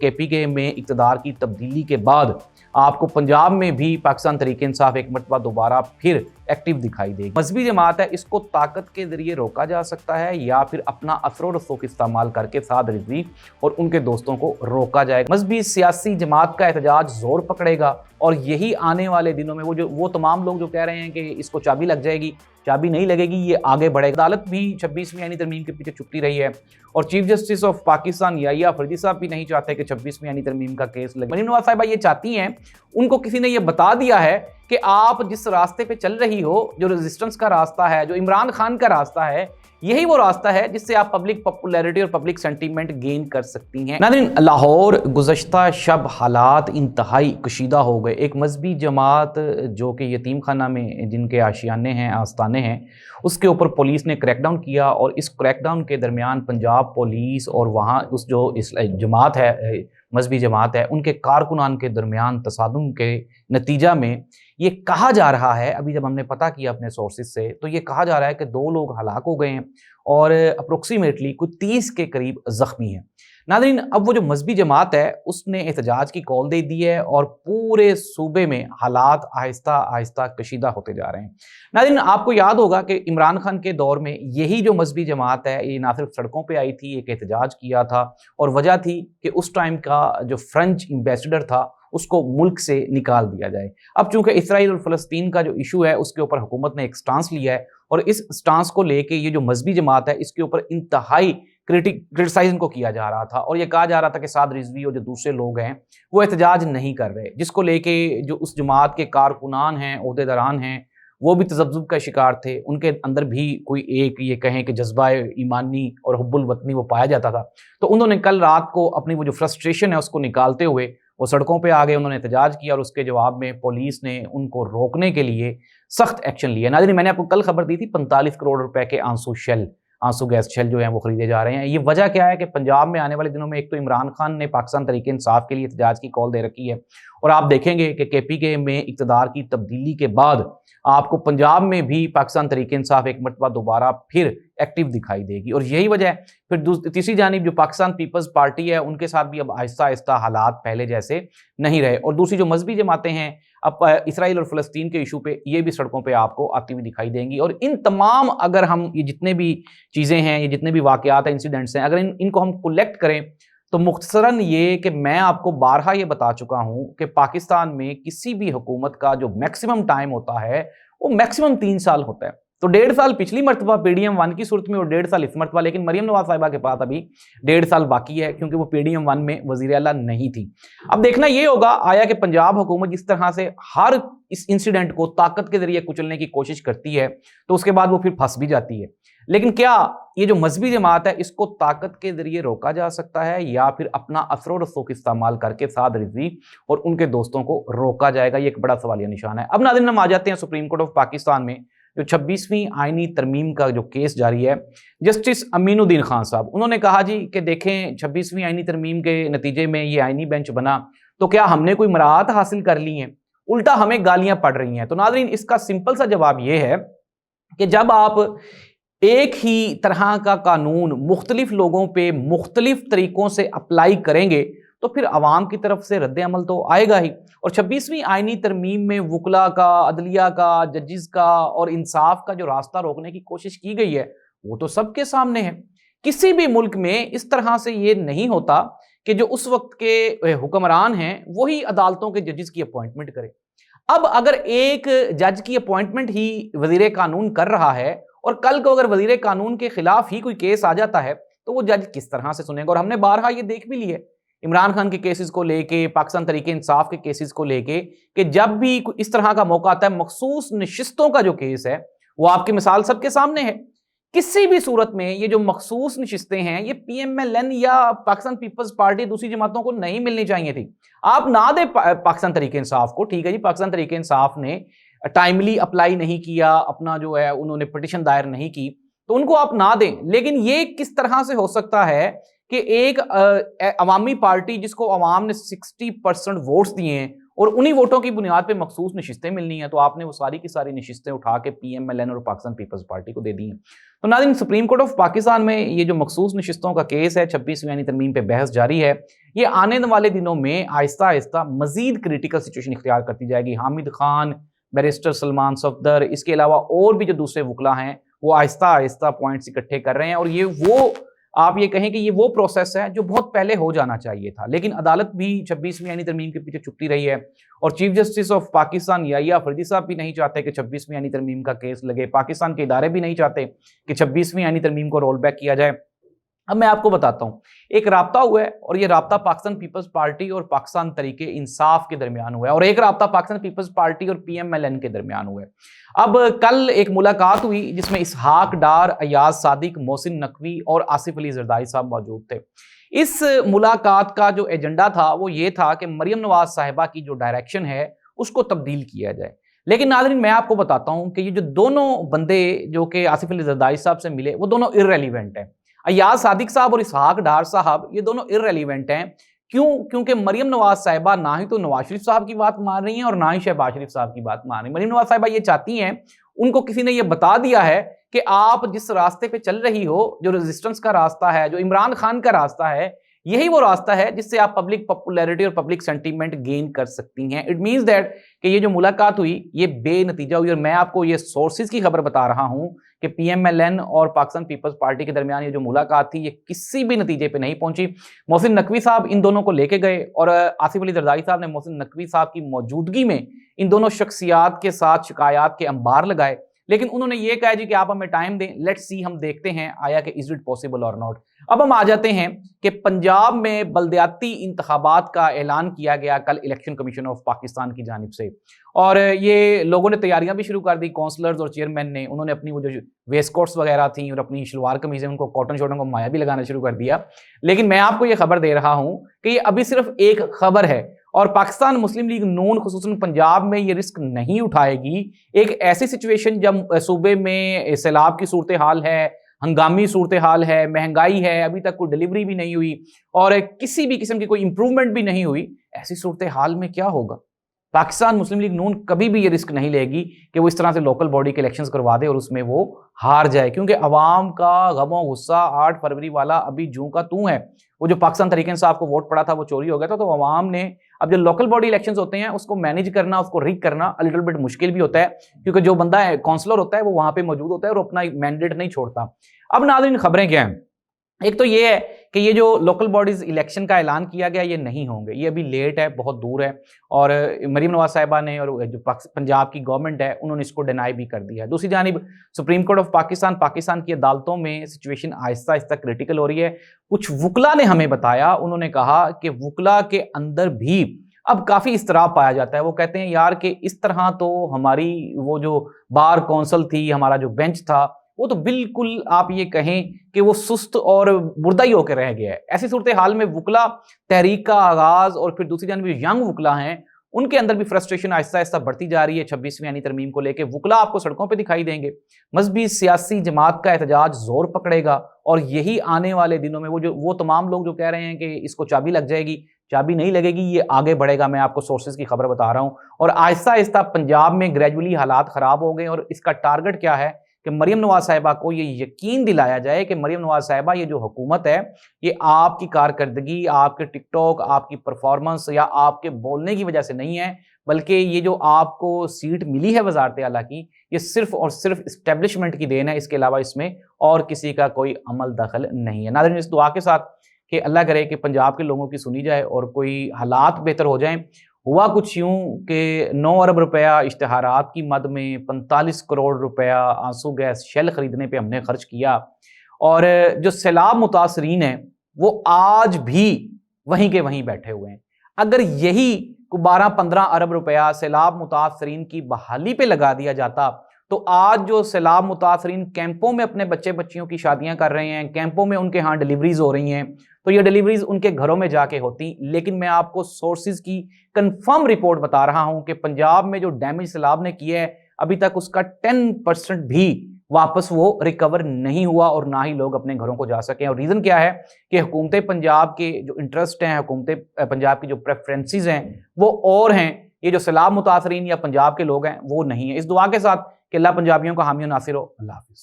KPK में इक़्तिदार की तब्दीली के बाद आपको पंजाब में भी पाकिस्तान तहरीक-ए-इंसाफ एक मरतबा दोबारा फिर एक्टिव दिखाई देगी। मजहबी जमात है, इसको ताकत के जरिए रोका जा सकता है या फिर अपना असर व रसूख इस्तेमाल करके साद रिजवी और उनके दोस्तों को रोका जाएगा। मजहबी सियासी जमात का एहतजाज जोर पकड़ेगा और यही आने वाले दिनों में वो तमाम लोग जो कह रहे हैं कि इसको चाबी लग जाएगी, चाबी नहीं लगेगी, ये आगे बढ़ेगा। अदालत भी 26वीं आईनी तरमीम के पीछे छुपती रही है और chief justice of Pakistan Yahya Afridi साहब भी नहीं चाहते कि 26वीं आईनी तरमीम का केस लगे। मरीम नवाज साहिबा ये चाहती हैं, उनको किसी ने ये बता दिया है कि आप जिस रास्ते पे चल रही हो, जो रेजिस्टेंस का रास्ता है, जो इमरान खान का रास्ता है, यही वो रास्ता है जिससे आप पब्लिक पॉपुलैरिटी और पब्लिक सेंटीमेंट गेन कर सकती हैं। नाज़रीन, लाहौर गुज़श्ता शब हालात इंतहाई कशीदा हो गए। एक मजहबी जमात जो कि यतीम खाना में जिनके आशियाने हैं, आस्ताने हैं, उसके ऊपर पुलिस ने क्रैकडाउन किया और इस क्रैकडाउन के दरमियान पंजाब पुलिस और वहाँ उस जो इस जमात है, मजहबी जमात है, उनके कारकुनान के दरमियान तसादुम के नतीजा में ये कहा जा रहा है, अभी जब हमने पता किया अपने सोर्सेज से, तो ये कहा जा रहा है कि 2 लोग हलाक हो गए हैं और अप्रोक्सीमेटली कुछ 30 के करीब ज़ख्मी हैं। नाज़रीन, अब वो जो मजहबी जमात है उसने एहतजाज की कॉल दे दी है और पूरे सूबे में हालात आहिस्ता आहिस्ता कशीदा होते जा रहे हैं। नाज़रीन, आपको याद होगा कि इमरान खान के दौर में यही जो मजहबी जमात है ये ना सिर्फ सड़कों पे आई थी, एक एहतजाज किया था और वजह थी कि उस टाइम का जो फ्रेंच एम्बेसडर था उसको मुल्क से निकाल दिया जाए। अब चूंकि इसराइल और फ़लस्तीन का जो इशू है उसके ऊपर हुकूमत ने एक स्टांस लिया है और इस स्टांस को लेके ये जो मजहबी जमात है इसके ऊपर इंतहाई क्रिटिसाइज इनको किया जा रहा था और ये कहा जा रहा था कि साद रिजवी और जो दूसरे लोग हैं वो एहतजाज नहीं कर रहे, जिसको लेके जो उस जमात के कारकुनान हैं, ओहदेदारान हैं, वो भी तज़ब्ज़ुब का शिकार थे। उनके अंदर भी कोई एक ये कहें कि जज्बा ईमानी और हुब्बुल वतनी वो पाया जाता था। तो उन्होंने कल रात को अपनी वो जो फ्रस्ट्रेशन है उसको निकालते हुए वो सड़कों पे आ गए, उन्होंने एहतजाज किया और उसके जवाब में पुलिस ने उनको रोकने के लिए सख्त एक्शन लिया। नाज़रीन, मैंने आपको कल खबर दी थी 45 करोड़ रुपए के आंसू गैस शेल जो हैं वो खरीदे जा रहे हैं। ये वजह क्या है कि पंजाब में आने वाले दिनों में एक तो इमरान खान ने पाकिस्तान तहरीक इंसाफ के लिए एहतजाज की कॉल दे रखी है और आप देखेंगे कि KPK में इक़्तिदार की तब्दीली के बाद आपको पंजाब में भी पाकिस्तान तहरीक इंसाफ एक मरतबा दोबारा फिर एक्टिव दिखाई देगी और यही वजह है। फिर तीसरी जानिब जो पाकिस्तान पीपल्स पार्टी है उनके साथ भी अब आहिस्ता आहिस्ता हालात पहले जैसे नहीं रहे और दूसरी जो मजहबी जमातें हैं अब इसराइल और फ़लस्तीन के इशू पे ये भी सड़कों पे आपको आती हुई दिखाई देंगी। और इन तमाम अगर हम ये जितने भी चीज़ें हैं, ये जितने भी वाक़यात हैं, इंसिडेंट्स हैं, अगर इनको हम कलेक्ट करें तो मुख्तसरन ये कि मैं आपको बारहा ये बता चुका हूँ कि पाकिस्तान में किसी भी हुकूमत का जो मैक्सिमम टाइम होता है वो मैक्सिमम 3 साल होता है। तो 1.5 साल पिछली मरतबा PDM 1 की सूरत में और 1.5 साल इस मरतबा, लेकिन मरीम नवाज साहिबा के पास अभी 1.5 साल बाकी है क्योंकि वो PDM 1 में वज़ीर आला नहीं थी। अब देखना ये होगा आया कि पंजाब हुकूमत जिस तरह से हर इस इंसिडेंट को ताकत के जरिए कुचलने की कोशिश करती है तो उसके बाद वो फिर फंस भी जाती है। लेकिन क्या ये जो मजहबी जमात है इसको ताकत के जरिए रोका जा सकता है या फिर अपना असर व रसूख इस्तेमाल करके साद रिजवी और उनके दोस्तों को रोका जाएगा? ये एक बड़ा सवालिया निशान है। अब नाज़रीन, हम आ जाते हैं सुप्रीम कोर्ट ऑफ पाकिस्तान में जो 26वीं आईनी तरमीम का जो केस जारी है। जस्टिस अमीनुद्दीन खान साहब उन्होंने कहा जी कि देखें 26वीं आईनी तरमीम के नतीजे में ये आईनी बेंच बना तो क्या हमने कोई मराहत हासिल कर ली है, उल्टा हमें गालियां पड़ रही हैं। तो नाज़रीन, इसका सिंपल सा जवाब ये है कि जब आप एक ही तरह का कानून मुख्तलिफ लोगों पे मुख्तलिफ तरीकों से अप्लाई करेंगे तो फिर अवाम की तरफ से रद्द अमल तो आएगा ही। और 26वीं आईनी तरमीम में वकला का, अदलिया का, जजिस का और इंसाफ का जो रास्ता रोकने की कोशिश की गई है वो तो सबके सामने है। किसी भी मुल्क में इस तरह से ये नहीं होता कि जो उस वक्त के हुक्मरान हैं वही अदालतों के जजिस की अपॉइंटमेंट करें। अब अगर एक जज की अपॉइंटमेंट ही वजीर कानून कर रहा है और कल को अगर वजीर कानून के खिलाफ ही कोई केस आ जाता है तो वो जज किस तरह से सुनेगा? और हमने बारहा ये देख भी लिए इमरान खान के केसेस को लेके, पाकिस्तान तहरीक इंसाफ के केसेस को लेके कि जब भी इस तरह का मौका आता है, मखसूस नशिस्तों का जो केस है वो आपकी मिसाल सबके सामने है। किसी भी सूरत में ये जो मखसूस नशिस्तें हैं ये PMLN या पाकिस्तान पीपल्स पार्टी दूसरी जमातों को नहीं मिलनी चाहिए थी। आप ना दे पाकिस्तान तहरीक इंसाफ को, ठीक है जी, पाकिस्तान तहरीक इंसाफ ने टाइमली अप्लाई नहीं किया, अपना जो है उन्होंने पिटिशन दायर नहीं की, तो उनको आप ना दें। लेकिन ये किस तरह से हो सकता है कि एक अवामी पार्टी जिसको अवाम ने 60% वोट्स दिए हैं और उन्हीं वोटों की बुनियाद पे मखसूस नशिस्तें मिलनी है, तो आपने वो सारी की सारी नशिस्तें उठा के PMLN और पाकिस्तान पीपल्स पार्टी को दे दी हैं। तो नाज़रीन, सुप्रीम कोर्ट ऑफ पाकिस्तान में ये जो मखसूस नशिस्तों का केस है, 26वीं यानी तरमीम पे बहस जारी है। ये आने वाले दिनों में आहिस्ता आहिस्ता मजीद क्रिटिकल सिचुएशन इख्तियार करती जाएगी। हामिद खान, बैरिस्टर सलमान सफदर, इसके अलावा और भी जो दूसरे वकला हैं, वो आहिस्ता आहिस्ता पॉइंट्स इकट्ठे कर रहे हैं, और ये वो, आप ये कहें कि ये वो प्रोसेस है जो बहुत पहले हो जाना चाहिए था, लेकिन अदालत भी 26वीं यानी तरमीम के पीछे छुपती रही है। और chief justice of Pakistan Yahya Afridi साहब भी नहीं चाहते कि 26वीं यानी तरमीम का केस लगे, पाकिस्तान के इदारे भी नहीं चाहते कि 26वीं यानी तरमीम को रोल बैक किया जाए। अब मैं आपको बताता हूँ, एक राब्ता हुआ है, और ये राब्ता पाकिस्तान पीपल्स पार्टी और पाकिस्तान तरीके इंसाफ के दरमियान हुआ है, और एक राब्ता पाकिस्तान पीपल्स पार्टी और PMLN के दरमियान हुआ है। अब कल एक मुलाकात हुई जिसमें इसहाक डार, अयाज सादिक, मोहसिन नकवी और आसिफ अली जरदारी साहब मौजूद थे। इस मुलाकात का जो एजेंडा था वो ये था कि मरियम नवाज साहिबा की जो डायरेक्शन है उसको तब्दील किया जाए। लेकिन नाज़रीन, मैं आपको बताता हूँ कि ये जो दोनों बंदे जो कि आसिफ अली जरदारी साहब से मिले, वो दोनों इर्रेलीवेंट हैं। अयाज सादिक साहब और इसहाक डार साहब, ये दोनों इर्रेलीवेंट हैं। क्यों? क्योंकि मरियम नवाज साहिबा ना ही तो नवाज शरीफ साहब की बात मान रही हैं और ना ही शहबाज शरीफ साहब की बात मान रही हैं। मरियम नवाज साहिबा ये चाहती हैं, उनको किसी ने ये बता दिया है कि आप जिस रास्ते पे चल रही हो, जो रेजिस्टेंस का रास्ता है, जो इमरान खान का रास्ता है, यही वो रास्ता है जिससे आप पब्लिक पॉपुलैरिटी और पब्लिक सेंटीमेंट गेन कर सकती हैं। इट मीन्स दैट कि ये जो मुलाकात हुई ये बेनतीजा हुई, और मैं आपको ये सोर्सेज की खबर बता रहा हूं कि PMLN और पाकिस्तान पीपल्स पार्टी के दरमियान ये जो मुलाकात थी ये किसी भी नतीजे पे नहीं पहुंची। मोहसिन नकवी साहब इन दोनों को लेके गए, और आसिफ अली जरदारी साहब ने मोहसिन नकवी साहब की मौजूदगी में इन दोनों शख्सियात के साथ शिकायत के अंबार लगाए, लेकिन उन्होंने ये कहा जी कि आप हमें टाइम दें, लेट्स सी, हम देखते हैं आया कि इज इट पॉसिबल और नॉट। अब हम आ जाते हैं कि पंजाब में बल्दियाती इंतखाबात का ऐलान किया गया कल इलेक्शन कमीशन ऑफ पाकिस्तान की जानिब से, और ये लोगों ने तैयारियां भी शुरू कर दी। काउंसलर्स और चेयरमैन ने, उन्होंने अपनी वो जो वेस्ट कोट्स वगैरह थी और अपनी शलवार कमीजें, उनको कॉटन शॉटन को माया भी लगाना शुरू कर दिया। लेकिन मैं आपको ये खबर दे रहा हूं कि ये अभी सिर्फ एक खबर है, और पाकिस्तान मुस्लिम लीग नून खुसूसन पंजाब में ये रिस्क नहीं उठाएगी। एक ऐसी सिचुएशन जब सूबे में सैलाब की सूरत हाल है, हंगामी सूरत हाल है, महंगाई है, अभी तक कोई डिलीवरी भी नहीं हुई और किसी भी किस्म की कोई इंप्रूवमेंट भी नहीं हुई, ऐसी सूरत हाल में क्या होगा? पाकिस्तान मुस्लिम लीग नून कभी भी ये रिस्क नहीं लेगी कि वो इस तरह से लोकल बॉडी के इलेक्शंस करवा दे और उसमें वो हार जाए, क्योंकि अवाम का गमो गुस्सा 8 फरवरी वाला अभी जूं का तू है। वो जो पाकिस्तान तरीके इंसाफ को वोट पड़ा था वो चोरी हो गया था, तो अवाम ने, अब जो लोकल बॉडी इलेक्शंस होते हैं उसको मैनेज करना, उसको रिग करना लिटिल बिट मुश्किल भी होता है, क्योंकि जो बंदा है काउंसलर होता है वो वहां पे मौजूद होता है और अपना मैंडेट नहीं छोड़ता। अब नाज़रीन, खबरें क्या हैं? एक तो ये है कि ये जो लोकल बॉडीज इलेक्शन का ऐलान किया गया ये नहीं होंगे, ये अभी लेट है, बहुत दूर है, और मरीम नवाज साहिबा ने और जो पंजाब की गवर्नमेंट है उन्होंने इसको डिनाई भी कर दिया है। दूसरी जानिब सुप्रीम कोर्ट ऑफ पाकिस्तान की अदालतों में सिचुएशन आहिस्ता आहिस्ता क्रिटिकल हो रही है। कुछ वकला ने हमें बताया, उन्होंने कहा कि वकला के अंदर भी अब काफ़ी इस्तराब पाया जाता है। वो कहते हैं यार कि इस तरह तो हमारी वो जो बार कौंसल थी, हमारा जो बेंच था, वो तो बिल्कुल आप ये कहें कि वो सुस्त और मुर्दा ही होकर रह गया है। ऐसी सूरत हाल में वकला तहरीक का आगाज़ और फिर दूसरी जानब यंग वकला हैं, उनके अंदर भी फ्रस्ट्रेशन आहिस्ता आहिस्ता बढ़ती जा रही है। 26वीं यानी तरमीम को लेकर वकला आपको सड़कों पे दिखाई देंगे, मजहबी सियासी जमात का एहतजाज जोर पकड़ेगा, और यही आने वाले दिनों में वो तमाम लोग जो कह रहे हैं कि इसको चाबी लग जाएगी, चाबी नहीं लगेगी, ये आगे बढ़ेगा। मैं आपको सोर्सेज की खबर बता रहा हूँ, और आहिस्ता आहिस्ता पंजाब में ग्रेजुअली हालात ख़राब हो गए, और इसका टारगेट क्या है कि मरियम नवाज साहिबा को ये यकीन दिलाया जाए कि मरियम नवाज साहिबा, ये जो हुकूमत है ये आपकी कारकर्दगी, आपके टिकटॉक, आपकी परफॉर्मेंस या आपके बोलने की वजह से नहीं है, बल्कि ये जो आपको सीट मिली है वजारत आला की, ये सिर्फ और सिर्फ इस्टेब्लिशमेंट की देन है। इसके अलावा इसमें और किसी का कोई अमल दखल नहीं है। नाज़रीन, इस दुआ के साथ कि अल्लाह करे कि पंजाब के लोगों की सुनी जाए और कोई हालात बेहतर हो जाएं। हुआ कुछ यूँ कि 9 अरब रुपया इश्तहारात की मद में, 45 करोड़ रुपया आंसू गैस शेल खरीदने पे हमने खर्च किया, और जो सैलाब मुतासरीन हैं वो आज भी वहीं के वहीं बैठे हुए हैं। अगर यही 12-15 अरब रुपया सैलाब मुतासरीन की बहाली पे लगा दिया जाता, तो आज जो सैलाब मुतासरीन कैंपों में अपने बच्चे बच्चियों की शादियां कर रहे हैं, कैंपों में उनके यहाँ डिलीवरीज हो रही हैं, तो ये डिलीवरीज उनके घरों में जाके होती। लेकिन मैं आपको सोर्सेज की कंफर्म रिपोर्ट बता रहा हूं कि पंजाब में जो डैमेज सैलाब ने किया है, अभी तक उसका 10% भी वापस वो रिकवर नहीं हुआ, और ना ही लोग अपने घरों को जा सके। और रीज़न क्या है कि हुकूमत पंजाब के जो इंटरेस्ट हैं, हुकूमत पंजाब की जो प्रेफरेंसेस हैं वो और हैं ये जो सैलाब मुतासरीन या पंजाब के लोग हैं वो नहीं है। इस दुआ के साथ कि अल्लाह पंजाबियों का हामी और नासिर हो। अल्लाह हाफिज़।